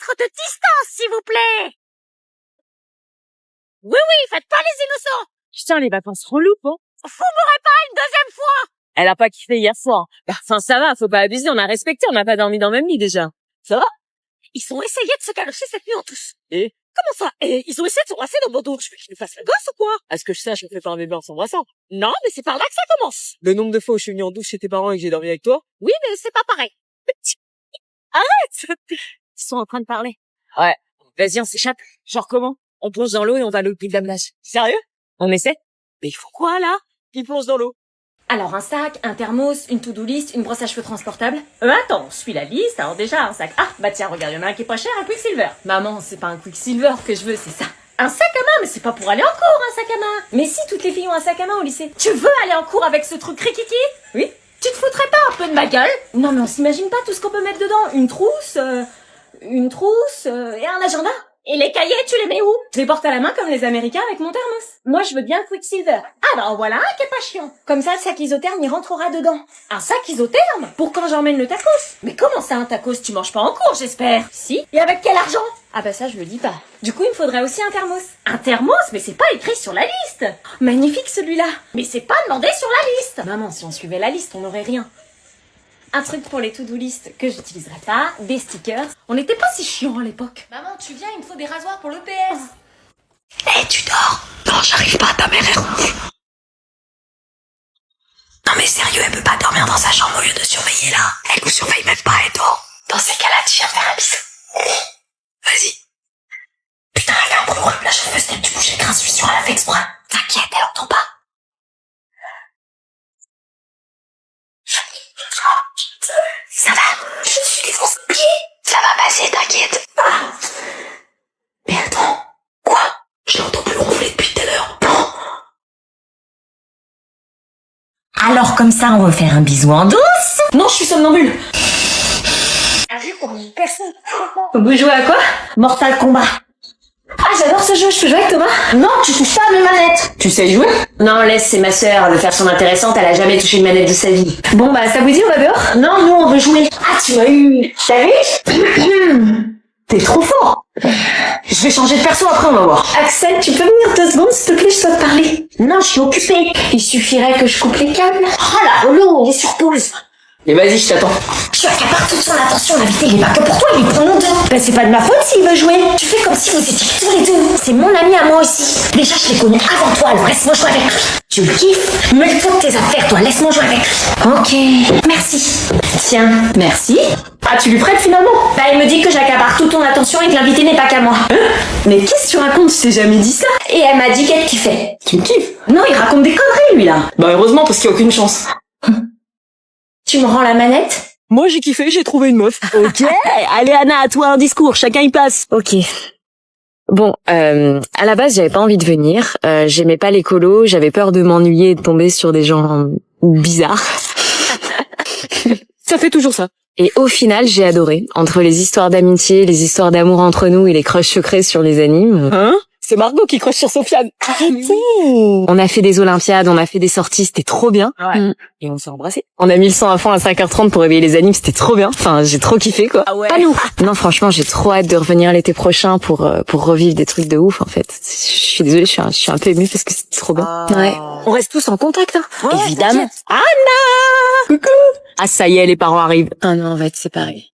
mètres de distance, s'il vous plaît. Oui, faites pas les innocents. Putain, les vacances reloupe, hein. Vous m'aurez pas une deuxième fois. Elle a pas kiffé hier soir. Enfin, ça va, faut pas abuser, on a respecté, on n'a pas dormi dans le même lit déjà. Ça va? Ils ont essayé de se calocher cette nuit en tous. Et? Comment ça? Et ils ont essayé de s'embrasser dans mon dos. Je veux qu'ils nous fassent la gosse ou quoi? À ce que je sache, on fait pas un bébé en s'embrassant. Non, mais c'est par là que ça commence. Le nombre de fois où je suis venu en douche chez tes parents et que j'ai dormi avec toi? Oui, mais c'est pas pareil. Arrête! Ils sont en train de parler. Ouais. Vas-y, on s'échappe. Genre comment? On plonge dans l'eau et on va à l'hôpital d'Amnage. Sérieux? On essaie? Mais il faut quoi, là? Qui plonge dans l'eau. Alors un sac, un thermos, une to-do list, une brosse à cheveux transportable. Attends, suis la liste, alors déjà un sac. Ah, bah tiens, regarde, il y en a un qui est pas cher, un Quicksilver. Maman, c'est pas un Quicksilver que je veux, c'est ça. Un sac à main, mais c'est pas pour aller en cours, un sac à main. Mais si, toutes les filles ont un sac à main au lycée. Tu veux aller en cours avec ce truc rikiki? Oui. Tu te foutrais pas un peu de ma gueule? Non mais on s'imagine pas tout ce qu'on peut mettre dedans. Une trousse et un agenda. Et les cahiers, tu les mets où? Je les porte à la main comme les Américains avec mon thermos. Moi, je veux bien le Quicksilver. Ah bah en voilà un qui est pas chiant. Comme ça, le sac isotherme, il rentrera dedans. Un sac isotherme? Pour quand j'emmène le tacos. Mais comment ça un tacos? Tu manges pas en cours, j'espère. Si. Et avec quel argent? Ah bah ça, je le dis pas. Du coup, il me faudrait aussi un thermos. Un thermos? Mais c'est pas écrit sur la liste. Magnifique celui-là. Mais c'est pas demandé sur la liste. Maman, si on suivait la liste, on n'aurait rien. Un truc pour les to-do list que j'utiliserai pas, des stickers. On n'était pas si chiant à l'époque. Maman, tu viens, il me faut des rasoirs pour l'EPS. Tu dors? Non, j'arrive pas, ta mère est ronfle. Non mais sérieux, elle peut pas dormir dans sa chambre au lieu de surveiller là. Elle nous surveille même pas, elle dort. Dans ces cas-là, tu viens faire un bisou. Vas-y. Putain, elle fait un bruit horrible, la chauffeuse t'aime, tu bouges les crins, je suis sûre, elle a fait exprès. T'inquiète, elle entend pas. Ça va, je suis défoncé. Ça va passer, t'inquiète. Mais attends, quoi? Je l'entends plus ronfler depuis tout à l'heure. Alors comme ça, on va faire un bisou en douce? Non, je suis somnambule. Vous jouez à quoi? Mortal Kombat. Ah, j'adore ce jeu, je peux jouer avec Thomas? Non, tu touches pas à mes manettes. Tu sais jouer? Non, laisse, c'est ma sœur. De façon intéressante, elle a jamais touché une manette de sa vie. Bon bah, ça vous dit, on va dehors? Non, nous, on veut jouer. Ah, tu m'as eu. T'as vu? T'es trop fort. Je vais changer de perso après, on va voir. Axel, tu peux venir 2 secondes, s'il te plaît, je dois te parler. Non, je suis occupée. Il suffirait que je coupe les câbles. Oh la relou, il est sur pause. Et vas-y, je t'attends. Tu accapares toute son attention, l'invité, il est pas que pour toi, il est pour nous deux. Bah, c'est pas de ma faute s'il veut jouer. Tu fais comme si vous étiez tous les deux. C'est mon ami à moi aussi. Déjà, je l'ai connu avant toi, alors laisse-moi jouer avec lui. Tu le kiffes? Mêle-toi de tes affaires, toi, laisse-moi jouer avec lui. Ok. Merci. Tiens, merci. Ah, tu lui prêtes finalement? Bah, il me dit que j'accapare toute ton attention et que l'invité n'est pas qu'à moi. Mais qu'est-ce que tu racontes? Je t'ai jamais dit ça. Et elle m'a dit qu'elle kiffait. Tu me kiffes? Non, il raconte des conneries, lui, là. Bah heureusement, parce qu'il y a aucune chance. Tu me rends la manette? Moi, j'ai kiffé, j'ai trouvé une meuf. Ok. Allez, Anna, à toi un discours, chacun y passe. Ok. Bon, à la base, j'avais pas envie de venir. J'aimais pas l'écolo, j'avais peur de m'ennuyer et de tomber sur des gens bizarres. Ça fait toujours ça. Et au final, j'ai adoré. Entre les histoires d'amitié, les histoires d'amour entre nous et les crushs secrets sur les animes. Hein? C'est Margot qui croche sur Sofiane. On a fait des Olympiades, on a fait des sorties, c'était trop bien. Ouais. Et on s'est embrassés. On a mis le sang à fond à 5h30 pour réveiller les animes, c'était trop bien. Enfin, j'ai trop kiffé, quoi. Ah ouais. Pas nous. Non, franchement, j'ai trop hâte de revenir l'été prochain pour revivre des trucs de ouf, en fait. Je suis désolée, je suis un peu émue parce que c'était trop bien. Ouais. On reste tous en contact, hein. Ouais, évidemment. t'inquiète. Anna! Coucou! Ah, ça y est, les parents arrivent. Ah non, on va être séparés.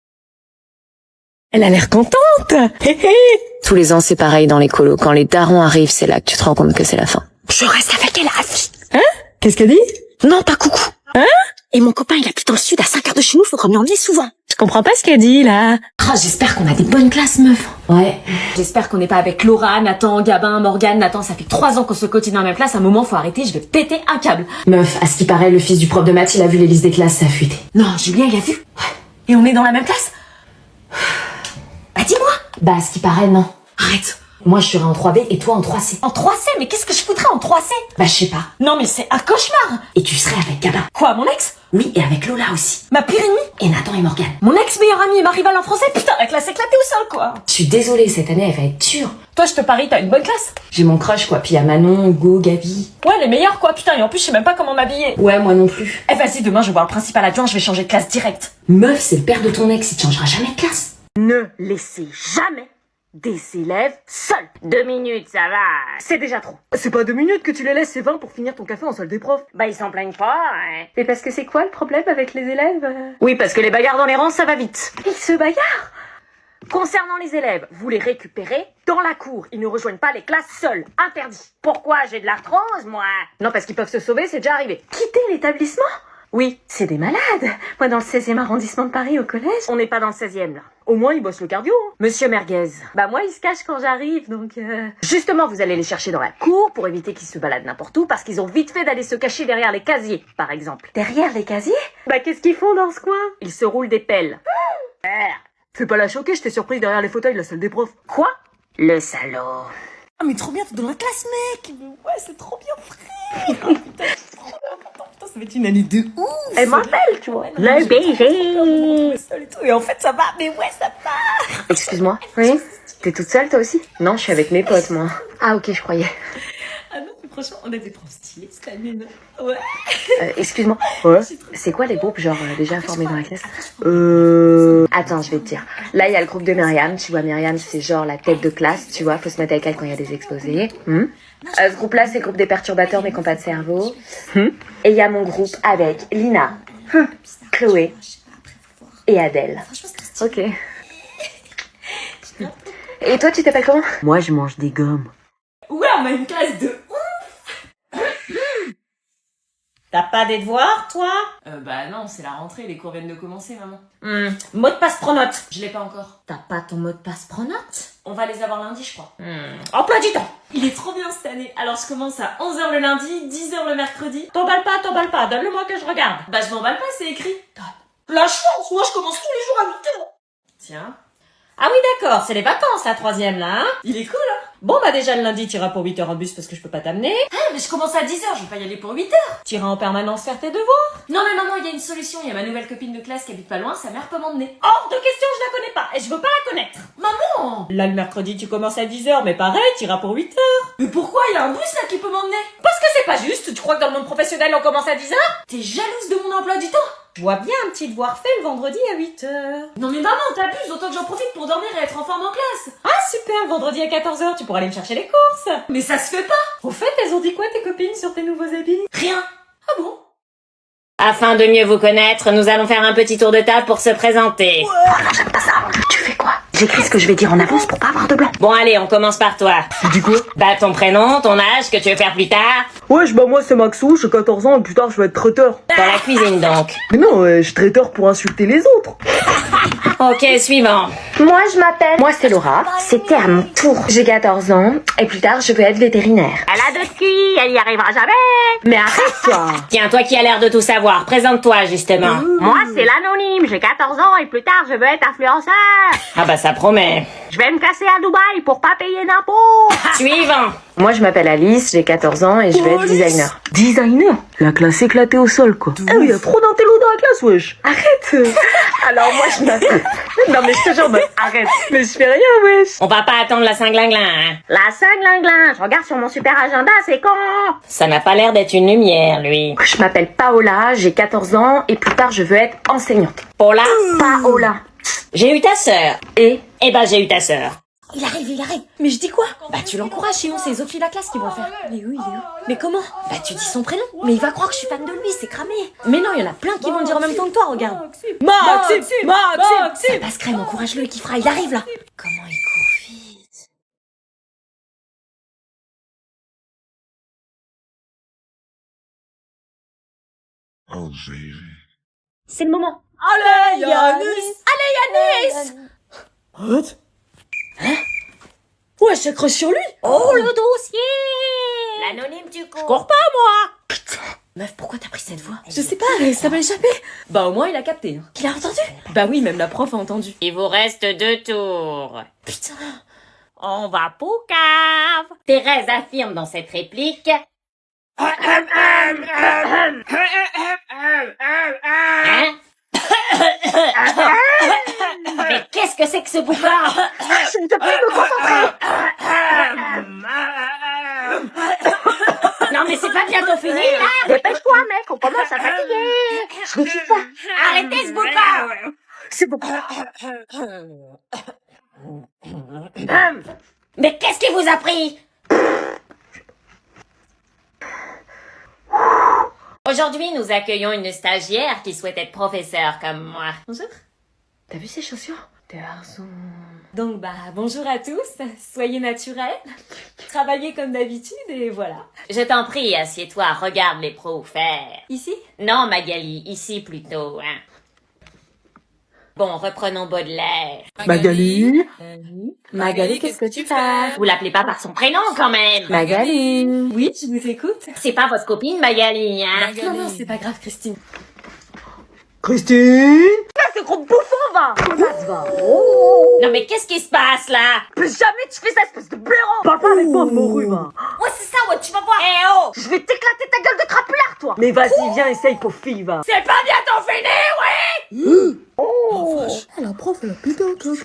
Elle a l'air contente. Hé hé. Tous les ans, c'est pareil dans les colos. Quand les darons arrivent, c'est là que tu te rends compte que c'est la fin. Je reste avec elle, Rafi. Hein? Qu'est-ce qu'elle dit? Non, pas coucou. Hein? Et mon copain, il habite dans le sud, à 5 heures de chez nous, faudra m'y emmener souvent. Je comprends pas ce qu'elle dit, là. Ah, j'espère qu'on a des bonnes classes, meuf. Ouais. J'espère qu'on n'est pas avec Laura, Nathan, Gabin, Morgane. Nathan, ça fait 3 ans qu'on se cotise dans la même classe. À un moment, faut arrêter, je vais péter un câble. Meuf, à ce qui paraît, le fils du prof de maths, il a vu les listes des classes, ça a fuité. Non, Julien, il a vu. Ouais. Et on est dans la même classe? Bah, dis-moi. Bah, à ce qui paraît, non. Arrête. Moi, je serai en 3B et toi en 3C. En 3C? Mais qu'est-ce que je foutrais en 3C? Bah, je sais pas. Non, mais c'est un cauchemar. Et tu serais avec Gabin. Quoi, mon ex? Oui, et avec Lola aussi. Ma pire ennemie? Et Nathan et Morgane. Mon ex-meilleur ami et ma rivale en français? Putain, la classe éclatée au sol, quoi. Je suis désolée, cette année, elle va être dure. Toi, je te parie, t'as une bonne classe. J'ai mon crush, quoi. Puis y a Manon, Hugo, Gabi. Ouais, les meilleurs, quoi. Putain, et en plus, je sais même pas comment m'habiller. Ouais, moi non plus. Eh, vas-y, demain, je vais voir le principal adjoint, je vais changer de classe direct. Meuf, c'est le père de ton ex, il te changera jamais de classe. Ne laissez jamais des élèves seuls. 2 minutes, ça va. C'est déjà trop. C'est pas 2 minutes que tu les laisses, c'est 20 pour finir ton café en salle des profs. Bah, ils s'en plaignent pas, hein. Mais parce que c'est quoi le problème avec les élèves Oui, parce que les bagarres dans les rangs, ça va vite. Ils se bagarrent. Concernant les élèves, vous les récupérez dans la cour. Ils ne rejoignent pas les classes seuls. Interdit. Pourquoi j'ai de l'arthrose, moi? Non, parce qu'ils peuvent se sauver, c'est déjà arrivé. Quitter l'établissement? Oui, c'est des malades. Moi, dans le 16e arrondissement de Paris, au collège, on n'est pas dans le 16e, là. Au moins, ils bossent le cardio. Hein. Monsieur Merguez. Bah, moi, ils se cachent quand j'arrive, donc Justement, vous allez les chercher dans la cour pour éviter qu'ils se baladent n'importe où, parce qu'ils ont vite fait d'aller se cacher derrière les casiers, par exemple. Derrière les casiers? Bah, qu'est-ce qu'ils font dans ce coin? Ils se roulent des pelles. Fais pas la choquer, je t'ai surprise derrière les fauteuils de la salle des profs. Quoi? Le salaud. Ah mais trop bien, t'es dans la classe, mec. Ouais, c'est trop bien, frère. Oh, putain, c'est trop important. Putain, ça va être une année de ouf. Elle m'appelle, tu vois. Le BG. Seul et tout. Et en fait, ça va. Mais ouais, ça va. Excuse-moi. Oui. T'es toute seule toi aussi? Non, je suis avec mes potes moi. Ah ok, je croyais. Ah non, mais franchement, on a des profs stylés cette année, non? Ouais. Excuse-moi. Ouais. C'est quoi les groupes genre déjà formés dans la classe? Attends, je vais te dire. Là, il y a le groupe de Myriam. Tu vois, Myriam, c'est genre la tête de classe, tu vois. Faut se mettre avec elle quand il y a des exposés. Ce groupe-là, c'est le groupe des perturbateurs mais qui n'ont pas de cerveau. Et il y a mon groupe avec Lina, Chloé et Adèle. Ok. Et toi, tu t'appelles comment? Moi, je mange des gommes. Ouais, on a une classe de ouf. T'as pas des devoirs, toi? Bah non, c'est la rentrée, les cours viennent de commencer, maman. Mot de passe pronote. Je l'ai pas encore. T'as pas ton mot de passe pronote? On va les avoir lundi, je crois. Emploi du temps. Il est trop bien cette année. Alors je commence à 11h le lundi, 10h le mercredi. T'emballes pas. Donne-le-moi que je regarde. Bah je m'emballe pas, c'est écrit. La chance, moi je commence tous les jours à 8h. Tiens. Ah oui, d'accord, c'est les vacances, la 3e, là, hein? Il est cool, hein? Bon, bah déjà, le lundi, t'iras pour 8h en bus parce que je peux pas t'amener. Ah, mais je commence à 10h, je vais pas y aller pour 8h. T'iras en permanence faire tes devoirs. Non mais maman, il y a une solution. Il y a ma nouvelle copine de classe qui habite pas loin, sa mère peut m'emmener. Hors de question, je la connais pas, et je veux pas la connaître. Maman! Là, le mercredi, tu commences à 10h, mais pareil, t'iras pour 8h. Mais pourquoi? Il y a un bus là qui peut m'emmener. Parce que c'est pas juste, tu crois que dans le monde professionnel, on commence à 10h? T'es jalouse de mon emploi du temps? Je vois bien un petit devoir fait le vendredi à 8h. Non mais maman, t'abuses, autant que j'en profite pour dormir et être en forme en classe. Ah super, le vendredi à 14h, tu pourras aller me chercher les courses. Mais ça se fait pas. Au fait, elles ont dit quoi tes copines sur tes nouveaux habits? Rien. Ah bon? Afin de mieux vous connaître, nous allons faire un petit tour de table pour se présenter. Oh non, j'aime pas ça. Tu fais quoi? J'écris ce que je vais dire en avance pour pas avoir de blanc. Bon allez, on commence par toi. Tu dis quoi? Bah ton prénom, ton âge, ce que tu veux faire plus tard. Ouais, bah moi c'est Maxou, j'ai 14 ans et plus tard je vais être traiteur. Dans la cuisine donc. Mais non, je suis traiteur pour insulter les autres. Ok, suivant. Moi je m'appelle... Moi c'est Laura. C'était à mon tour. J'ai 14 ans et plus tard je veux être vétérinaire. Elle a de qui? Elle y arrivera jamais. Mais arrête toi. Tiens, toi qui as l'air de tout savoir, présente-toi justement. Moi c'est l'anonyme, j'ai 14 ans et plus tard je veux être influenceur. Ah bah ça promet. Je vais me casser à Dubaï pour pas payer d'impôts. Suivant. Moi, je m'appelle Alice, j'ai 14 ans et je vais être designer. Designer? La classe éclatée au sol, quoi. Ah oui, y a trop d'intello dans la classe, wesh. Arrête. Alors moi, je m'appelle... Non mais je te jure, mais arrête. Mais je fais rien, wesh. On va pas attendre la Saint-Glinglin, hein. La Saint-Glinglin, je regarde sur mon super agenda, c'est con. Ça n'a pas l'air d'être une lumière, lui. Je m'appelle Paola, j'ai 14 ans et plus tard, je veux être enseignante. Paula? Paola. J'ai eu ta sœur. Et Eh ben, j'ai eu ta sœur. Il arrive. Mais je dis quoi? Bah tu l'encourages, sinon c'est les autres filles de la classe qui vont le faire. Mais oui, il est où? Mais comment? Bah tu dis son prénom. Mais il va croire que je suis fan de lui, c'est cramé. Mais non, il y en a plein qui vont le dire en même temps que toi, regarde. Maxime. Ça passe crème, encourage-le, il kiffera, il arrive là. Comment il court vite. Oh, baby. C'est le moment. Allez Yanis. Arrête. Ouais, je s'accroche sur lui. Oh, le dossier. L'anonyme, tu cours. Je cours pas, moi. Putain. Meuf, pourquoi t'as pris cette voix? Je sais pas, ça m'a échappé. Bah au moins il a capté. Hein. Il a entendu? Bah oui, même la prof a entendu. Il vous reste 2 tours. Putain. On va poucave. Thérèse affirme dans cette réplique. Hein? Mais qu'est-ce que c'est que ce boucard? je ne peux plus me concentrer. Non mais c'est pas bientôt fini là. Dépêche-toi mec, on commence à fatiguer. Je ne suis pas. Arrêtez ce boucard. C'est bon. Mais qu'est-ce qui vous a pris? Aujourd'hui, nous accueillons une stagiaire qui souhaite être professeure comme moi. Bonjour. T'as vu ces chaussures? T'es garçon. Donc bonjour à tous, soyez naturels, travaillez comme d'habitude et voilà. Je t'en prie, assieds-toi, regarde les pros faire. Ici? Non Magali, ici plutôt. Hein. Bon, reprenons Baudelaire. Magali? Magali, qu'est-ce que tu fais? Vous l'appelez pas par son prénom quand même. Magali? Oui, je vous écoute. C'est pas votre copine Magali, hein? Non, c'est pas grave Christine. Christine? Ce gros bouffon, va! Va! Non mais qu'est-ce qui se passe là? Plus jamais tu fais ça, espèce de blaireau! Parle pas avec moi, morue, va! Ouais c'est ça, ouais, tu vas voir. Eh oh! Je vais t'éclater ta gueule de crapulard, toi! Mais vas-y, viens, essaye, pauvre fille, va! C'est pas bientôt fini, ouais? La prof, elle a pété un câble.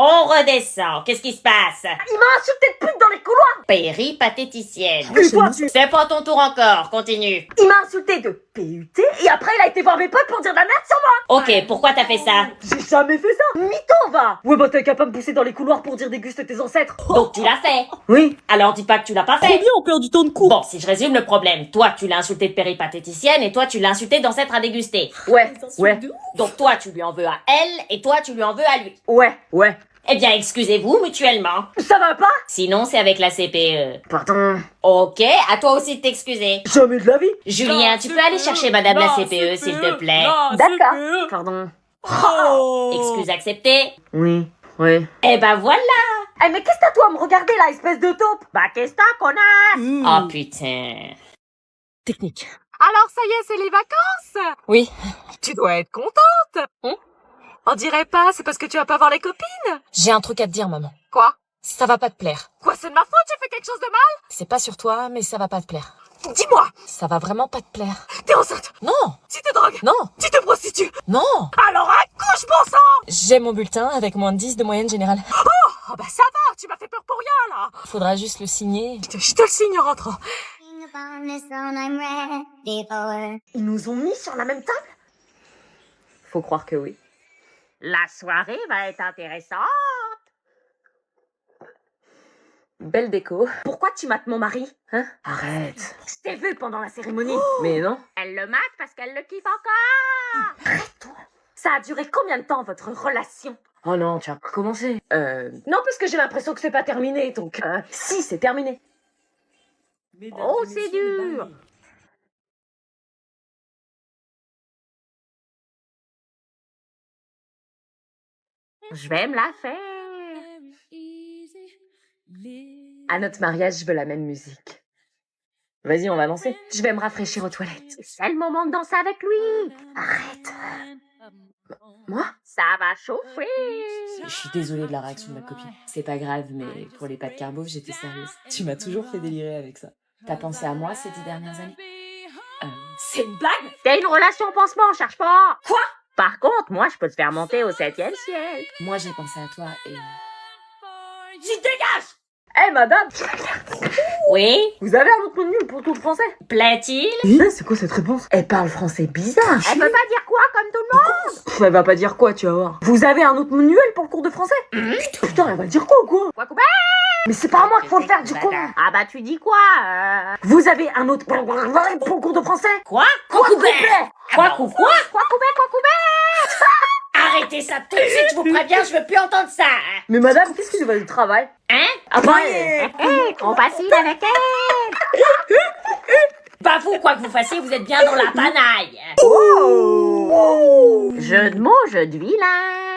On redescend, qu'est-ce qui se passe? Il m'a insulté de pute dans les couloirs! Péripatéticienne. Et toi, tu... C'est pas ton tour encore, continue. Il m'a insulté de PUT, et après il a été voir mes potes pour dire de la merde sur moi! Ok, pourquoi t'as fait ça? J'ai jamais fait ça! Mytho, va! Ouais, bah t'es capable de pousser dans les couloirs pour dire déguste tes ancêtres! Donc tu l'as fait. Oui. Alors dis pas que tu l'as pas Trop fait. bien, on perd du temps de cours. Bon, si je résume le problème, toi tu l'as insulté de péripatéticienne et toi tu l'as insulté d'ancêtre à déguster. Ouais, ouais, Donc toi tu lui en veux à elle et toi tu lui en veux à lui. ouais. Eh bien excusez-vous mutuellement. Ça va pas? Sinon c'est avec la CPE. Pardon. Ok, à toi aussi de t'excuser. Jamais de la vie! Julien, tu peux aller chercher madame la CPE s'il te plaît. D'accord. Pardon. Excuse acceptée. Oui. Eh ben voilà. Eh, mais qu'est-ce que t'as toi à me regarder là, espèce de taupe? Bah, qu'est-ce que t'as, connasse? Oh putain. Technique. Alors ça y est, c'est les vacances? Oui. Tu dois être contente. On dirait pas, c'est parce que tu vas pas voir les copines? J'ai un truc à te dire, maman. Quoi? Ça va pas te plaire. Quoi, c'est de ma faute, j'ai fait quelque chose de mal? C'est pas sur toi, mais ça va pas te plaire. Dis-moi, Ça va vraiment pas te plaire. t'es enceinte? Non! Tu te drogues? Non! Tu te prostitues? Non! Alors accouche, bon sang! J'ai mon bulletin avec moins de 10 de moyenne générale. Oh bah ça va, tu m'as fait peur pour rien là. Faudra juste le signer. Je te le signe en rentrant. Ils nous ont mis sur la même table? Faut croire que oui. La soirée va être intéressante. Belle déco. Pourquoi tu mates mon mari? Hein? Arrête. Je t'ai vu pendant la cérémonie. Mais non. Elle le mate parce qu'elle le kiffe encore. Arrête-toi. Ça a duré combien de temps, votre relation? Oh non, tu as recommencé. Non, parce que j'ai l'impression que c'est pas terminé, donc... Si, c'est terminé. Oh, c'est dur. Je vais me la faire. À notre mariage, je veux la même musique. Vas-y, on va danser. Je vais me rafraîchir aux toilettes. C'est le moment de danser avec lui. Arrête. Moi? Ça va chauffer. Je suis désolée de la réaction de ma copine. C'est pas grave, mais pour les pâtes carbo, j'étais sérieuse. Tu m'as toujours fait délirer avec ça. T'as pensé à moi ces 10 dernières années? C'est une blague? T'as une relation pansement, cherche pas. Quoi? Par contre, moi, je peux te faire monter au 7e ciel. Moi, j'ai pensé à toi et... Tu dégages. Eh, madame! Oui? Vous avez un autre menu pour tout le français? Plaît-il? C'est quoi cette réponse? Elle parle français bizarre. Elle peut pas dire quoi comme tout le monde? Elle va pas dire quoi, tu vas voir. Vous avez un autre menu, elle, pour le cours de français? Putain, elle va dire quoi ou quoi? Quoi couper? Mais c'est pas à moi qu'il faut le faire, du coup. Ah bah tu dis quoi? Vous avez un autre pour le cours de français? Quoi? Quoi couper? Quoi couper? Quoi couper? Arrêtez ça tout de suite, je vous préviens, je veux plus entendre ça. Mais madame, qu'est-ce qui nous va du travail? Hein? Ah bah, On passe avec elle. Bah vous, quoi que vous fassiez, vous êtes bien dans la panaille. Oh! Jeu de mots, jeu de vilain.